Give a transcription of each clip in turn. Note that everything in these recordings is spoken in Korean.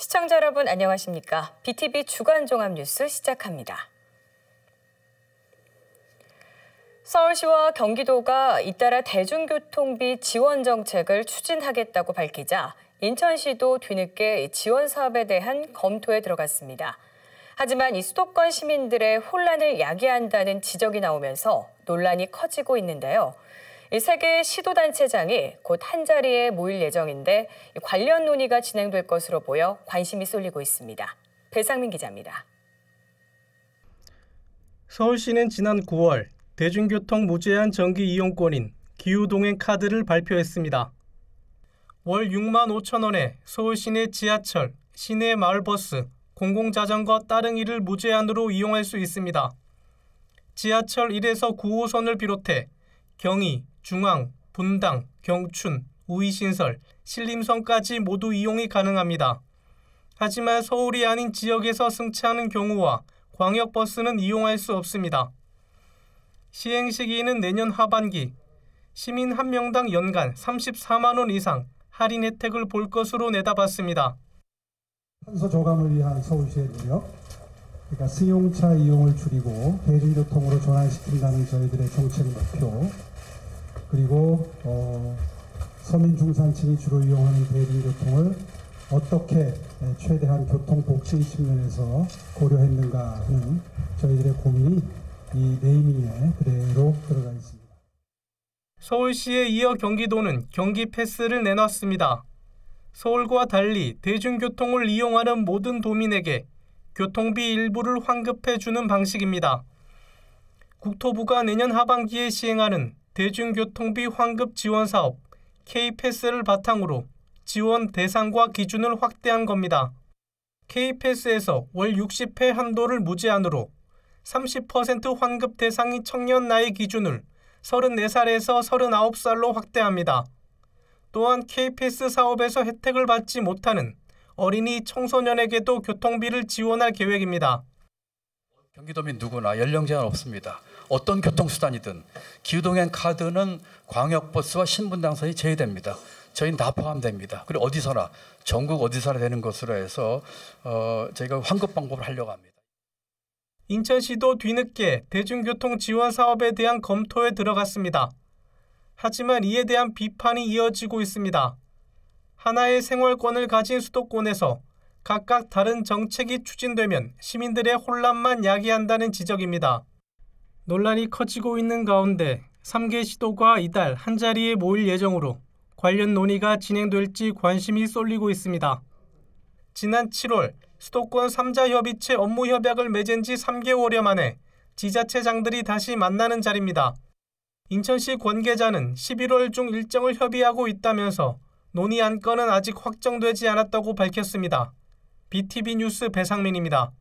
시청자 여러분 안녕하십니까? BTV 주간 종합 뉴스 시작합니다. 서울시와 경기도가 잇따라 대중교통비 지원 정책을 추진하겠다고 밝히자 인천시도 뒤늦게 지원 사업에 대한 검토에 들어갔습니다. 하지만 이 수도권 시민들의 혼란을 야기한다는 지적이 나오면서 논란이 커지고 있는데요. 세 개의 시도단체장이 곧 한자리에 모일 예정인데 관련 논의가 진행될 것으로 보여 관심이 쏠리고 있습니다. 배상민 기자입니다. 서울시는 지난 9월 대중교통 무제한 정기 이용권인 기후동행 카드를 발표했습니다. 월 6만 5천 원에 서울 시내 지하철, 시내 마을버스, 공공자전거 따릉이를 무제한으로 이용할 수 있습니다. 지하철 1에서 9호선을 비롯해 경의, 중앙, 분당, 경춘, 우이신설, 신림선까지 모두 이용이 가능합니다. 하지만 서울이 아닌 지역에서 승차하는 경우와 광역버스는 이용할 수 없습니다. 시행 시기는 내년 하반기, 시민 1명당 연간 34만 원 이상 할인 혜택을 볼 것으로 내다봤습니다. 탄소 저감을 위한 서울시의 노력, 그러니까 승용차 이용을 줄이고 대중교통으로 전환시킨다는 저희들의 정책 목표, 그리고 서민 중산층이 주로 이용하는 대중교통을 어떻게 최대한 교통복지 측면에서 고려했는가 하는 저희들의 고민이 이 네이밍에 그대로 들어가 있습니다. 서울시에 이어 경기도는 경기 패스를 내놨습니다. 서울과 달리 대중교통을 이용하는 모든 도민에게 교통비 일부를 환급해주는 방식입니다. 국토부가 내년 하반기에 시행하는 대중교통비 환급 지원 사업 K패스를 바탕으로 지원 대상과 기준을 확대한 겁니다. K패스에서 월 60회 한도를 무제한으로 30% 환급 대상이 청년 나이 기준을 34살에서 39살로 확대합니다. 또한 K패스 사업에서 혜택을 받지 못하는 어린이 청소년에게도 교통비를 지원할 계획입니다. 경기도민 누구나 연령 제한 없습니다. 어떤 교통수단이든 기후동행 카드는 광역버스와 신분당선이 제외됩니다. 저희는 다 포함됩니다. 그리고 어디서나 전국 어디서나 되는 것으로 해서 저희가 환급 방법을 하려고 합니다. 인천시도 뒤늦게 대중교통 지원 사업에 대한 검토에 들어갔습니다. 하지만 이에 대한 비판이 이어지고 있습니다. 하나의 생활권을 가진 수도권에서 각각 다른 정책이 추진되면 시민들의 혼란만 야기한다는 지적입니다. 논란이 커지고 있는 가운데 3개 시도가 이달 한자리에 모일 예정으로 관련 논의가 진행될지 관심이 쏠리고 있습니다. 지난 7월 수도권 3자 협의체 업무 협약을 맺은 지 3개월여 만에 지자체장들이 다시 만나는 자리입니다. 인천시 관계자는 11월 중 일정을 협의하고 있다면서 논의 안건은 아직 확정되지 않았다고 밝혔습니다. BTV 뉴스 배상민입니다.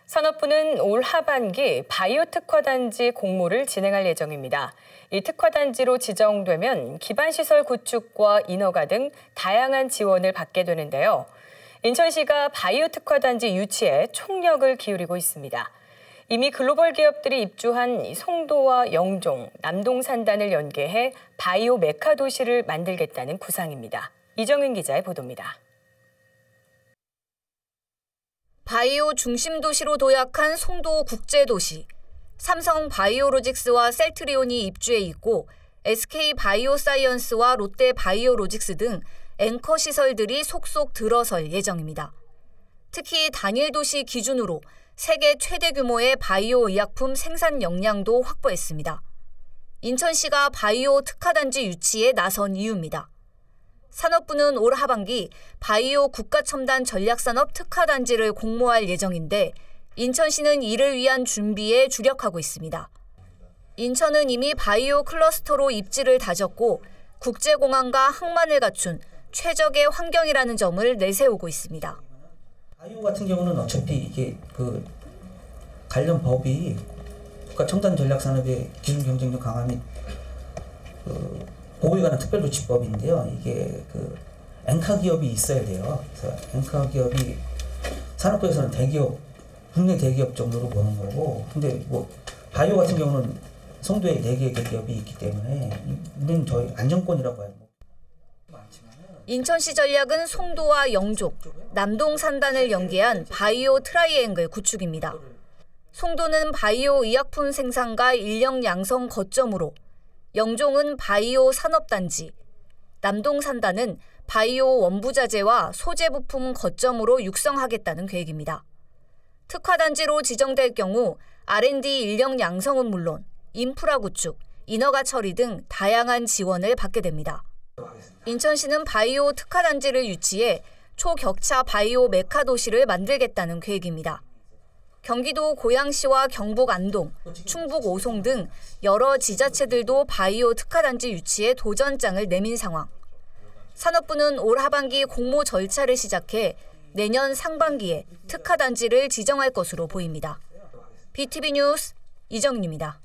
산업부는 올 하반기 바이오 특화단지 공모를 진행할 예정입니다. 이 특화단지로 지정되면 기반시설 구축과 인허가 등 다양한 지원을 받게 되는데요. 인천시가 바이오 특화단지 유치에 총력을 기울이고 있습니다. 이미 글로벌 기업들이 입주한 송도와 영종, 남동산단을 연계해 바이오 메카 도시를 만들겠다는 구상입니다. 이정은 기자의 보도입니다. 바이오 중심 도시로 도약한 송도 국제도시. 삼성 바이오로직스와 셀트리온이 입주해 있고 SK 바이오사이언스와 롯데 바이오로직스 등 앵커 시설들이 속속 들어설 예정입니다. 특히 단일 도시 기준으로 세계 최대 규모의 바이오 의약품 생산 역량도 확보했습니다. 인천시가 바이오 특화단지 유치에 나선 이유입니다. 산업부는 올 하반기 바이오 국가첨단 전략산업 특화단지를 공모할 예정인데 인천시는 이를 위한 준비에 주력하고 있습니다. 인천은 이미 바이오 클러스터로 입지를 다졌고 국제공항과 항만을 갖춘 최적의 환경이라는 점을 내세우고 있습니다. 바이오 같은 경우는 어차피 이게 관련 법이 국가첨단 전략산업의 기술 경쟁력 강화 및 보호에 관한 특별조치법인데요. 이게 앵카 기업이 있어야 돼요. 그래서 앵카 기업이 산업부에서는 대기업, 국내 대기업 정도로 보는 거고, 근데 바이오 같은 경우는 송도에 4개의 대기업이 있기 때문에 우리는 저희 안정권이라고 해요. 많지만은 인천시 전략은 송도와 영종, 남동 산단을 연계한 바이오 트라이앵글 구축입니다. 송도는 바이오 의약품 생산과 인력 양성 거점으로, 영종은 바이오 산업단지, 남동 산단은 바이오 원부자재와 소재 부품 거점으로 육성하겠다는 계획입니다. 특화단지로 지정될 경우 R&D 인력 양성은 물론 인프라 구축, 인허가 처리 등 다양한 지원을 받게 됩니다. 인천시는 바이오 특화단지를 유치해 초격차 바이오 메카 도시를 만들겠다는 계획입니다. 경기도 고양시와 경북 안동, 충북 오송 등 여러 지자체들도 바이오 특화단지 유치에 도전장을 내민 상황. 산업부는 올 하반기 공모 절차를 시작해 내년 상반기에 특화단지를 지정할 것으로 보입니다. BTV 뉴스 이정윤입니다.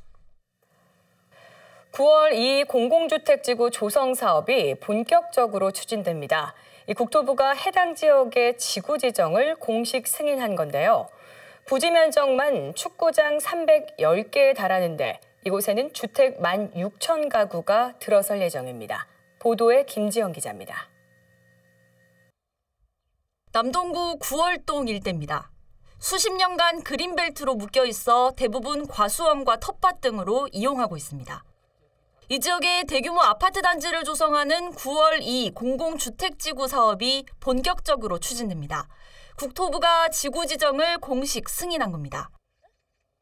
9월 2 공공주택지구 조성 사업이 본격적으로 추진됩니다. 이 국토부가 해당 지역의 지구 지정을 공식 승인한 건데요. 부지 면적만 축구장 310개에 달하는데 이곳에는 주택 16,000가구가 들어설 예정입니다. 보도에 김지영 기자입니다. 남동구 구월동 일대입니다. 수십 년간 그린벨트로 묶여 있어 대부분 과수원과 텃밭 등으로 이용하고 있습니다. 이 지역에 대규모 아파트 단지를 조성하는 9월 2 공공주택지구 사업이 본격적으로 추진됩니다. 국토부가 지구 지정을 공식 승인한 겁니다.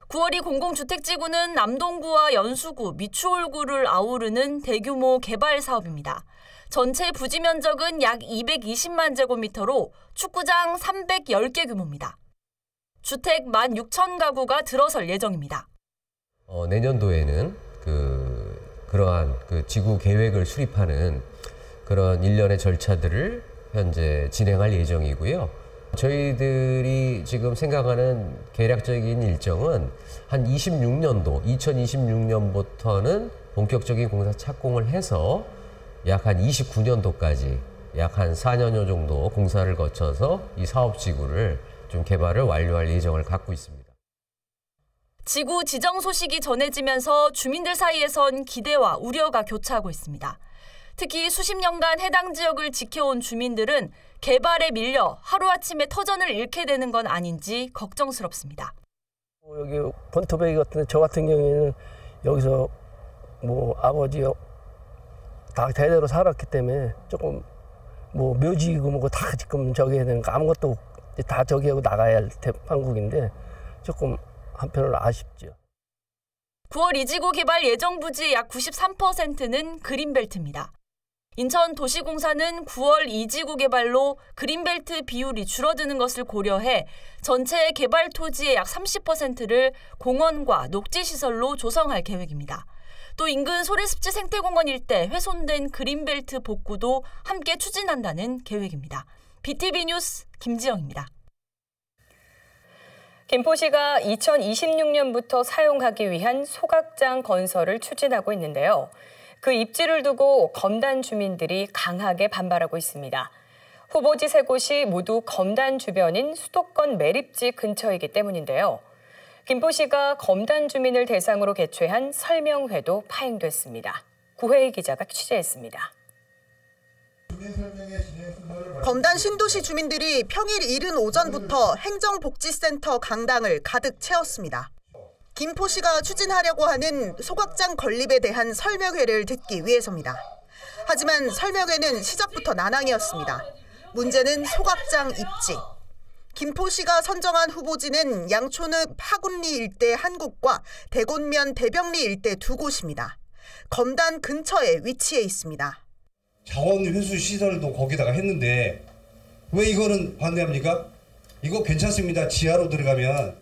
9월 2 공공주택지구는 남동구와 연수구, 미추홀구를 아우르는 대규모 개발 사업입니다. 전체 부지 면적은 약 220만 제곱미터로 축구장 310개 규모입니다. 주택 16,000가구가 들어설 예정입니다. 내년도에는 그러한 지구 계획을 수립하는 그런 일련의 절차들을 현재 진행할 예정이고요. 저희들이 지금 생각하는 계략적인 일정은 한 2026년부터는 본격적인 공사 착공을 해서 약 한 29년도까지 약 한 4년여 정도 공사를 거쳐서 이 사업지구를 좀 개발을 완료할 예정을 갖고 있습니다. 지구 지정 소식이 전해지면서 주민들 사이에선 기대와 우려가 교차하고 있습니다. 특히 수십 년간 해당 지역을 지켜온 주민들은 개발에 밀려 하루아침에 터전을 잃게 되는 건 아닌지 걱정스럽습니다. 여기 본토베이 같은 저 같은 경우에는 여기서 아버지 다 대대로 살았기 때문에 조금 묘지고 뭐고 다 지금 저기 해야 되는 거 아무것도 다 저기 하고 나가야 할 한국인데 조금 한편으로 아쉽죠. 9월 이지구 개발 예정 부지의 약 93%는 그린벨트입니다. 인천 도시공사는 9월 이지구 개발로 그린벨트 비율이 줄어드는 것을 고려해 전체 개발 토지의 약 30%를 공원과 녹지시설로 조성할 계획입니다. 또 인근 소래습지 생태공원 일대 훼손된 그린벨트 복구도 함께 추진한다는 계획입니다. BTV 뉴스 김지영입니다. 김포시가 2026년부터 사용하기 위한 소각장 건설을 추진하고 있는데요. 그 입지를 두고 검단 주민들이 강하게 반발하고 있습니다. 후보지 3곳이 모두 검단 주변인 수도권 매립지 근처이기 때문인데요. 김포시가 검단 주민을 대상으로 개최한 설명회도 파행됐습니다. 구혜희 기자가 취재했습니다. 검단 신도시 주민들이 평일 이른 오전부터 행정복지센터 강당을 가득 채웠습니다. 김포시가 추진하려고 하는 소각장 건립에 대한 설명회를 듣기 위해서입니다. 하지만 설명회는 시작부터 난항이었습니다. 문제는 소각장 입지. 김포시가 선정한 후보지는 양촌읍 파군리 일대 한 곳과 대곤면 대병리 일대 2곳입니다. 검단 근처에 위치해 있습니다. 자원 회수 시설도 거기다가 했는데 왜 이거는 반대합니까? 이거 괜찮습니다. 지하로 들어가면.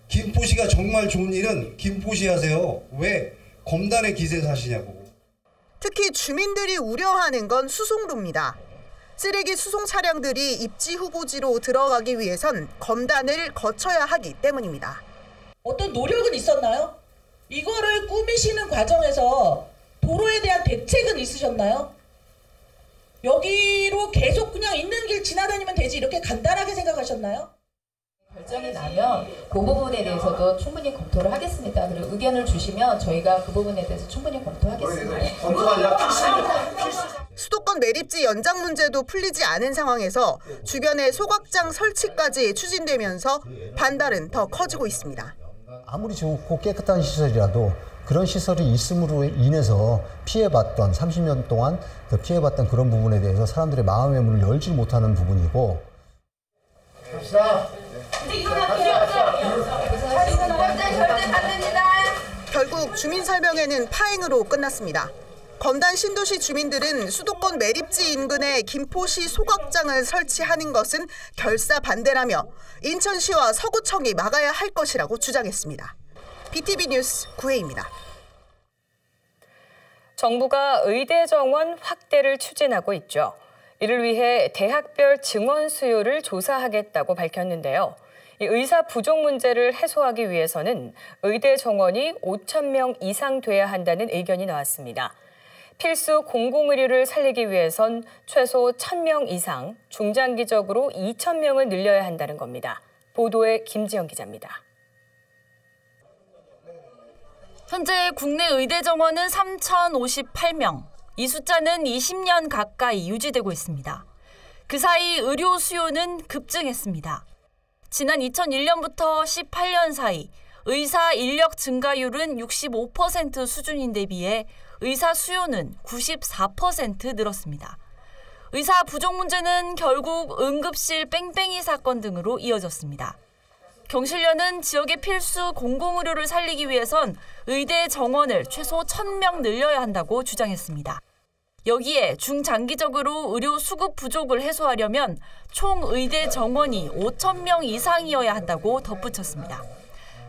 김포시가 정말 좋은 일은 김포시 하세요. 왜 검단의 기세에서 하시냐고. 특히 주민들이 우려하는 건 수송로입니다. 쓰레기 수송 차량들이 입지 후보지로 들어가기 위해선 검단을 거쳐야 하기 때문입니다. 어떤 노력은 있었나요? 이거를 꾸미시는 과정에서 도로에 대한 대책은 있으셨나요? 여기로 계속 그냥 있는 길 지나다니면 되지 이렇게 간단하게 생각하셨나요? 결정이 나면 그 부분에 대해서도 충분히 검토를 하겠습니다. 그리고 의견을 주시면 저희가 그 부분에 대해서 충분히 검토하겠습니다. 수도권 매립지 연장 문제도 풀리지 않은 상황에서 주변에 소각장 설치까지 추진되면서 반발은 더 커지고 있습니다. 아무리 좋고 깨끗한 시설이라도 그런 시설이 있음으로 인해서 피해봤던 30년 동안 그 피해봤던 그런 부분에 대해서 사람들의 마음의 문을 열지 못하는 부분이고. 결국 주민 설명회는 파행으로 끝났습니다. 검단 신도시 주민들은 수도권 매립지 인근에 김포시 소각장을 설치하는 것은 결사 반대라며 인천시와 서구청이 막아야 할 것이라고 주장했습니다. BTV 뉴스 구혜입니다. 정부가 의대 정원 확대를 추진하고 있죠. 이를 위해 대학별 증원 수요를 조사하겠다고 밝혔는데요. 이 의사 부족 문제를 해소하기 위해서는 의대 정원이 5,000명 이상 돼야 한다는 의견이 나왔습니다. 필수 공공의료를 살리기 위해선 최소 1,000명 이상, 중장기적으로 2,000명을 늘려야 한다는 겁니다. 보도에 김지영 기자입니다. 현재 국내 의대 정원은 3,058명. 이 숫자는 20년 가까이 유지되고 있습니다. 그 사이 의료 수요는 급증했습니다. 지난 2001년부터 18년 사이 의사 인력 증가율은 65% 수준인데 비해 의사 수요는 94% 늘었습니다. 의사 부족 문제는 결국 응급실 뺑뺑이 사건 등으로 이어졌습니다. 경실련은 지역의 필수 공공의료를 살리기 위해선 의대 정원을 최소 1,000명 늘려야 한다고 주장했습니다. 여기에 중장기적으로 의료 수급 부족을 해소하려면 총 의대 정원이 5,000명 이상이어야 한다고 덧붙였습니다.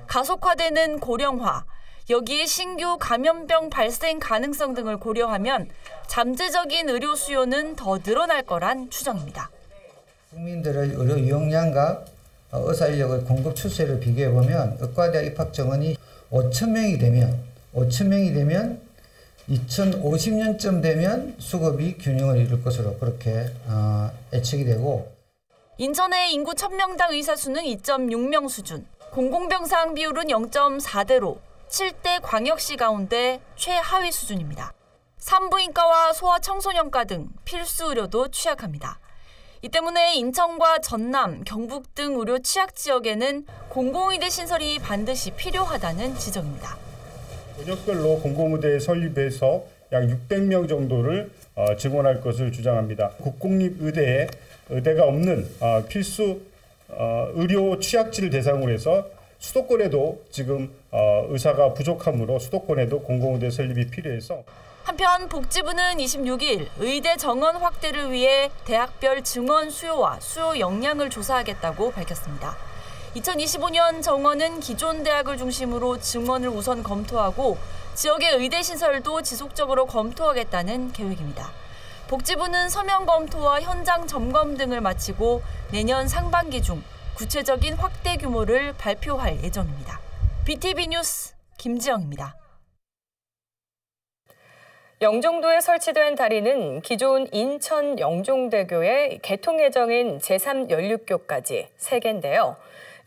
가속화되는 고령화, 여기에 신규 감염병 발생 가능성 등을 고려하면 잠재적인 의료 수요는 더 늘어날 거란 추정입니다. 국민들의 의료 이용량과 의사 인력의 공급 추세를 비교해 보면 의과대학 입학 정원이 5,000명이 되면 2050년쯤 되면 수급이 균형을 이룰 것으로 그렇게 예측이 되고, 인천의 인구 1,000명당 의사 수는 2.6명 수준, 공공병상 비율은 0.4대로 7대 광역시 가운데 최하위 수준입니다. 산부인과와 소아청소년과 등 필수 의료도 취약합니다. 이 때문에 인천과 전남, 경북 등 의료 취약 지역에는 공공의대 신설이 반드시 필요하다는 지적입니다. 권역별로 공공의대 설립해서 약 600명 정도를 증원할 것을 주장합니다. 국공립의대에 의대가 없는 필수 의료 취약지를 대상으로 해서 수도권에도 지금 의사가 부족하므로 수도권에도 공공의대 설립이 필요해서. 한편 복지부는 26일 의대 정원 확대를 위해 대학별 증원 수요와 수요 역량을 조사하겠다고 밝혔습니다. 2025년 정원은 기존 대학을 중심으로 증원을 우선 검토하고 지역의 의대 신설도 지속적으로 검토하겠다는 계획입니다. 복지부는 서면 검토와 현장 점검 등을 마치고 내년 상반기 중 구체적인 확대 규모를 발표할 예정입니다. BTV 뉴스 김지영입니다. 영종도에 설치된 다리는 기존 인천 영종대교의 개통 예정인 제3연륙교까지 3개인데요.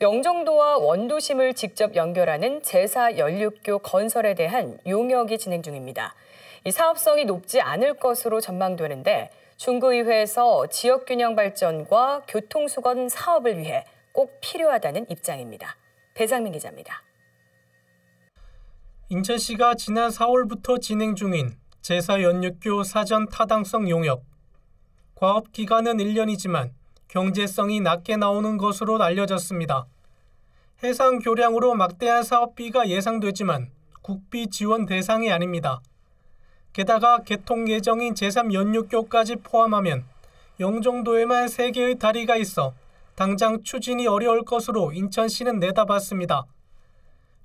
영종도와 원도심을 직접 연결하는 제4연륙교 건설에 대한 용역이 진행 중입니다. 이 사업성이 높지 않을 것으로 전망되는데 중구의회에서 지역균형 발전과 교통수건 사업을 위해 꼭 필요하다는 입장입니다. 배상민 기자입니다. 인천시가 지난 4월부터 진행 중인 제4연륙교 사전 타당성 용역. 과업 기간은 1년이지만 경제성이 낮게 나오는 것으로 알려졌습니다. 해상 교량으로 막대한 사업비가 예상되지만 국비 지원 대상이 아닙니다. 게다가 개통 예정인 제3연륙교까지 포함하면 영종도에만 3개의 다리가 있어 당장 추진이 어려울 것으로 인천시는 내다봤습니다.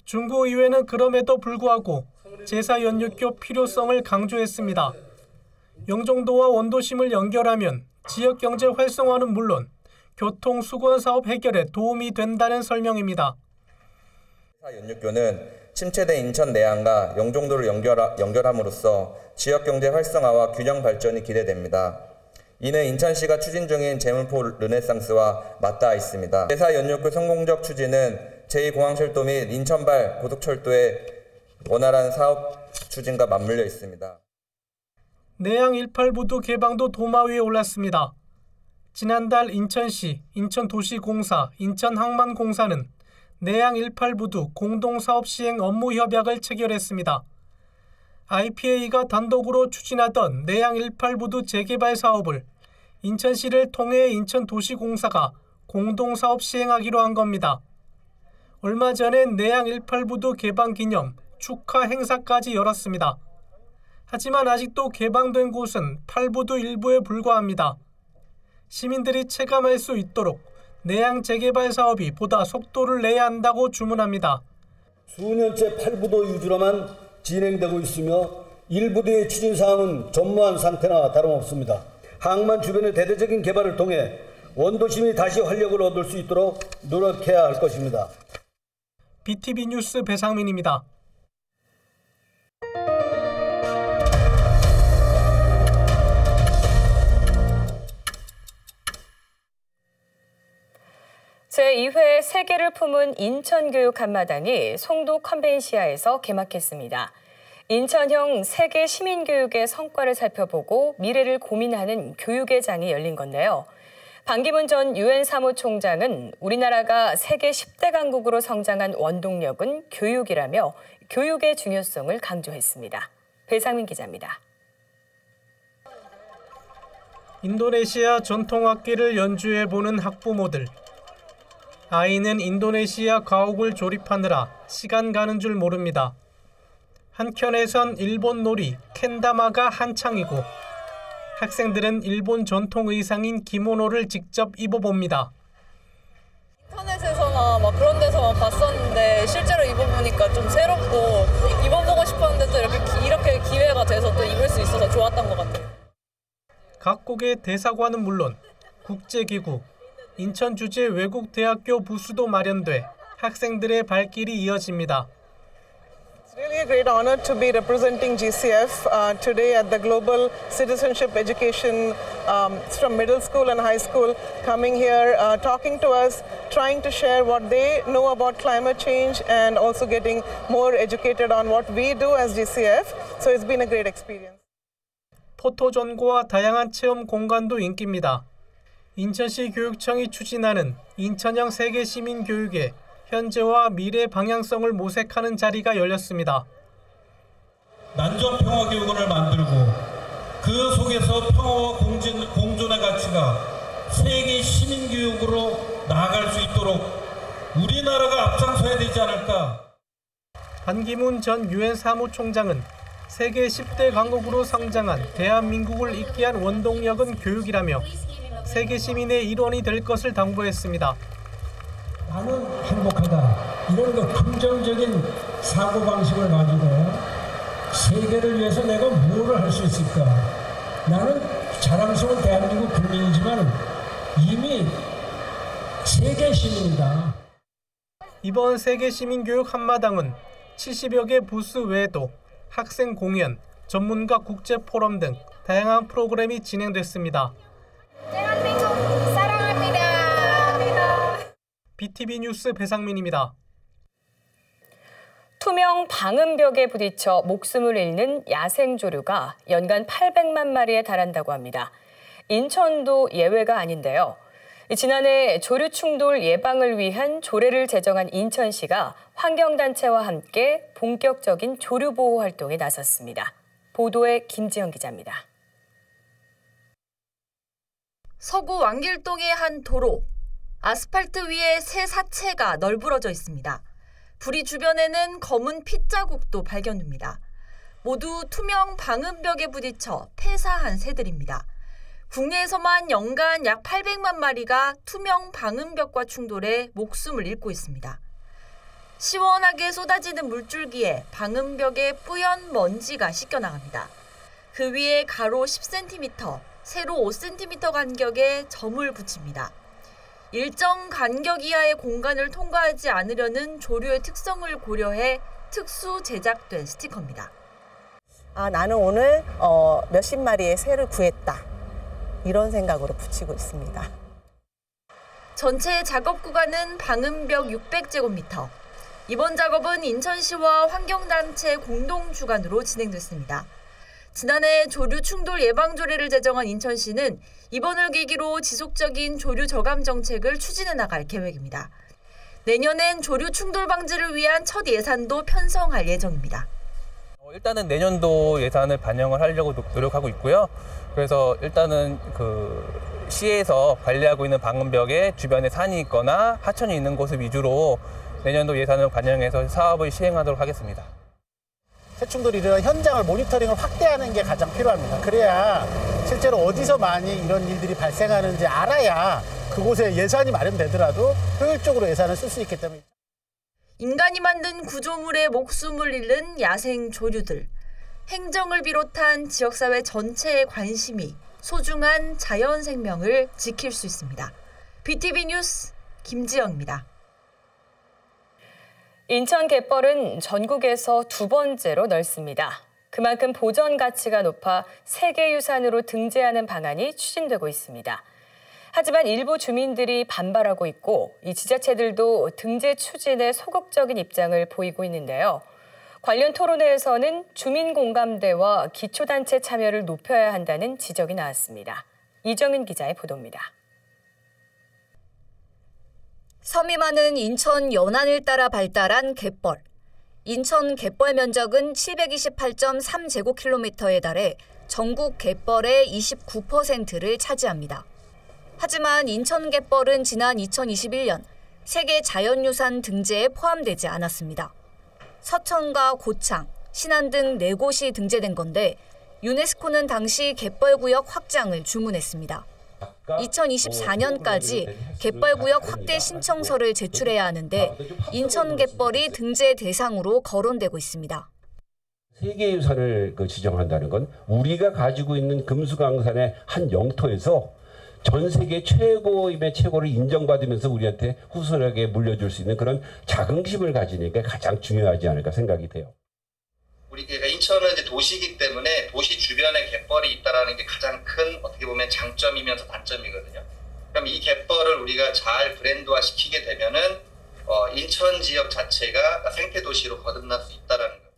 중구의회는 그럼에도 불구하고 제4연륙교 필요성을 강조했습니다. 영종도와 원도심을 연결하면 지역경제 활성화는 물론 교통수건사업 해결에 도움이 된다는 설명입니다. 제4연륙교는 침체된 인천 내안과 영종도를 연결함으로써 지역경제 활성화와 균형 발전이 기대됩니다. 이는 인천시가 추진 중인 제물포 르네상스와 맞닿아 있습니다. 대사 연료구 성공적 추진은 제2공항철도 및 인천발 고속철도의 원활한 사업 추진과 맞물려 있습니다. 내양 18부두 개방도 도마 위에 올랐습니다. 지난달 인천시, 인천도시공사, 인천항만공사는 내양 18부두 공동사업 시행 업무 협약을 체결했습니다. IPA가 단독으로 추진하던 내양 18부두 재개발 사업을 인천시를 통해 인천도시공사가 공동사업 시행하기로 한 겁니다. 얼마 전에 내양 18부두 개방 기념 축하 행사까지 열었습니다. 하지만 아직도 개방된 곳은 8부두 일부에 불과합니다. 시민들이 체감할 수 있도록 내양 재개발 사업이 보다 속도를 내야 한다고 주문합니다. 수년째 8부도 위주로만 진행되고 있으며 1부도의 추진사항은 전무한 상태나 다름없습니다. 항만 주변의 대대적인 개발을 통해 원도심이 다시 활력을 얻을 수 있도록 노력해야 할 것입니다. BTV 뉴스 배상민입니다. 제2회 세계를 품은 인천교육 한마당이 송도 컨벤시아에서 개막했습니다. 인천형 세계 시민교육의 성과를 살펴보고 미래를 고민하는 교육의 장이 열린 건데요. 반기문 전 유엔 사무총장은 우리나라가 세계 10대 강국으로 성장한 원동력은 교육이라며 교육의 중요성을 강조했습니다. 배상민 기자입니다. 인도네시아 전통악기를 연주해보는 학부모들. 아이는 인도네시아 가옥을 조립하느라 시간 가는 줄 모릅니다. 한켠에선 일본 놀이 켄다마가 한창이고 학생들은 일본 전통 의상인 기모노를 직접 입어봅니다. 인터넷에서나 막 그런 데서만 봤었는데 실제로 입어보니까 좀 새롭고 입어보고 싶었는데 또 이렇게 기회가 돼서 또 입을 수 있어서 좋았던 것 같아요. 각국의 대사관은 물론 국제기구, 인천주재 외국대학교 부스도 마련돼 학생들의 발길이 이어집니다. It's really a great honor to be representing GCF today at the Global Citizenship Education from middle school and high school, coming here, talking to us, trying to share what they know about climate change and also getting more educated on what we do as GCF. So it's been a great experience. 포토전고와 다양한 체험 공간도 인기입니다. 인천시 교육청이 추진하는 인천형 세계 시민 교육의 현재와 미래 방향성을 모색하는 자리가 열렸습니다. 난전평화교육원을 만들고 그 속에서 평화와 공존의 가치가 세계 시민교육으로 나아갈 수 있도록 우리나라가 앞장서야 되지 않을까. 반기문 전 유엔 사무총장은 세계 10대 강국으로 성장한 대한민국을 잇게 한 원동력은 교육이라며 세계 시민의 일원이 될 것을 당부했습니다. 나는 행복하다. 이런 긍정적인 사고방식을 가지고 세계를 위해서 내가 뭐를 할 수 있을까. 나는 자랑스러운 대한민국 국민이지만 이미 세계 시민이다. 이번 세계 시민교육 한마당은 70여 개 부스 외에도 학생 공연, 전문가 국제 포럼 등 다양한 프로그램이 진행됐습니다. 대한민국 사랑합니다. BTV 뉴스 배상민입니다. 투명 방음벽에 부딪혀 목숨을 잃는 야생조류가 연간 800만 마리에 달한다고 합니다. 인천도 예외가 아닌데요. 지난해 조류 충돌 예방을 위한 조례를 제정한 인천시가 환경단체와 함께 본격적인 조류 보호 활동에 나섰습니다. 보도에 김지영 기자입니다. 서구 왕길동의 한 도로. 아스팔트 위에 새 사체가 널브러져 있습니다. 부리 주변에는 검은 핏자국도 발견됩니다. 모두 투명 방음벽에 부딪혀 폐사한 새들입니다. 국내에서만 연간 약 800만 마리가 투명 방음벽과 충돌해 목숨을 잃고 있습니다. 시원하게 쏟아지는 물줄기에 방음벽에 뿌연 먼지가 씻겨나갑니다. 그 위에 가로 10cm, 세로 5cm 간격의 점을 붙입니다. 일정 간격 이하의 공간을 통과하지 않으려는 조류의 특성을 고려해 특수 제작된 스티커입니다. 나는 오늘 몇십 마리의 새를 구했다. 이런 생각으로 붙이고 있습니다. 전체 작업 구간은 방음벽 600제곱미터. 이번 작업은 인천시와 환경단체 공동 주관으로 진행됐습니다. 지난해 조류 충돌 예방 조례를 제정한 인천시는 이번을 계기로 지속적인 조류 저감 정책을 추진해 나갈 계획입니다. 내년엔 조류 충돌 방지를 위한 첫 예산도 편성할 예정입니다. 일단은 내년도 예산을 반영을 하려고 노력하고 있고요. 그래서 일단은 시에서 관리하고 있는 방음벽에 주변에 산이 있거나 하천이 있는 곳을 위주로 내년도 예산을 반영해서 사업을 시행하도록 하겠습니다. 새충돌이 일어난 현장을 모니터링을 확대하는 게 가장 필요합니다. 그래야 실제로 어디서 많이 이런 일들이 발생하는지 알아야 그곳에 예산이 마련되더라도 효율적으로 예산을 쓸 수 있기 때문입니다. 인간이 만든 구조물에 목숨을 잃는 야생 조류들. 행정을 비롯한 지역사회 전체의 관심이 소중한 자연 생명을 지킬 수 있습니다. BTV 뉴스 김지영입니다. 인천 갯벌은 전국에서 두 번째로 넓습니다. 그만큼 보전 가치가 높아 세계유산으로 등재하는 방안이 추진되고 있습니다. 하지만 일부 주민들이 반발하고 있고 이 지자체들도 등재 추진에 소극적인 입장을 보이고 있는데요. 관련 토론회에서는 주민 공감대와 기초단체 참여를 높여야 한다는 지적이 나왔습니다. 이정은 기자의 보도입니다. 섬이 많은 인천 연안을 따라 발달한 갯벌. 인천 갯벌 면적은 728.3제곱킬로미터에 달해 전국 갯벌의 29%를 차지합니다. 하지만 인천 갯벌은 지난 2021년 세계 자연유산 등재에 포함되지 않았습니다. 서천과 고창, 신안 등 4곳이 등재된 건데 유네스코는 당시 갯벌구역 확장을 주문했습니다. 2024년까지 갯벌구역 확대 신청서를 제출해야 하는데 인천 갯벌이 등재 대상으로 거론되고 있습니다. 세계유산을 지정한다는 건 우리가 가지고 있는 금수강산의 한 영토에서 전 세계 최고임의 최고를 인정받으면서 우리한테 후손에게 물려줄 수 있는 그런 자긍심을 가지는 게 가장 중요하지 않을까 생각이 돼요. 우리가 인천은 이제 도시이기 때문에 도시 주변에 갯벌이 있다라는 게 가장 큰 어떻게 보면 장점이면서 단점이거든요. 그럼 이 갯벌을 우리가 잘 브랜드화 시키게 되면은 인천 지역 자체가 생태 도시로 거듭날 수 있다라는 겁니다.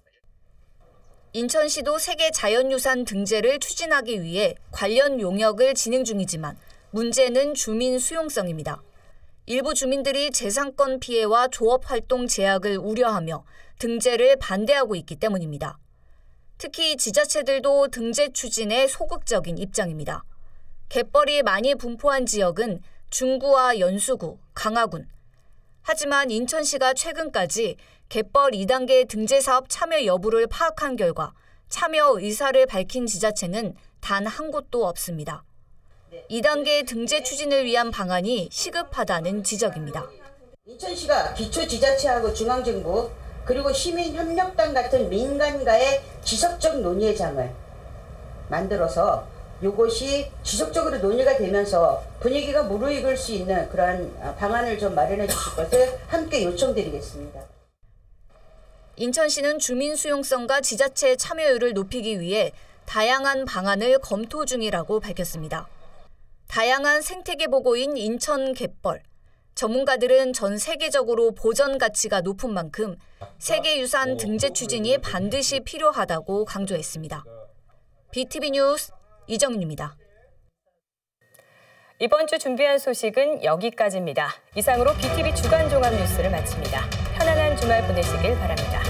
인천시도 세계 자연유산 등재를 추진하기 위해 관련 용역을 진행 중이지만 문제는 주민 수용성입니다. 일부 주민들이 재산권 피해와 조업 활동 제약을 우려하며 등재를 반대하고 있기 때문입니다. 특히 지자체들도 등재 추진에 소극적인 입장입니다. 갯벌이 많이 분포한 지역은 중구와 연수구, 강화군. 하지만 인천시가 최근까지 갯벌 2단계 등재 사업 참여 여부를 파악한 결과 참여 의사를 밝힌 지자체는 단 한 곳도 없습니다. 2단계 등재 추진을 위한 방안이 시급하다는 지적입니다. 인천시가 기초지자체하고 중앙정부 그리고 시민협력단 같은 민간과의 지속적 논의의 장을 만들어서 이것이 지속적으로 논의가 되면서 분위기가 무르익을 수 있는 그러한 방안을 좀 마련해 주실 것을 함께 요청드리겠습니다. 인천시는 주민 수용성과 지자체 참여율을 높이기 위해 다양한 방안을 검토 중이라고 밝혔습니다. 다양한 생태계 보고인 인천 갯벌. 전문가들은 전 세계적으로 보전 가치가 높은 만큼 세계유산 등재 추진이 반드시 필요하다고 강조했습니다. BTV 뉴스 이정윤입니다. 이번 주 준비한 소식은 여기까지입니다. 이상으로 BTV 주간 종합 뉴스를 마칩니다. 편안한 주말 보내시길 바랍니다.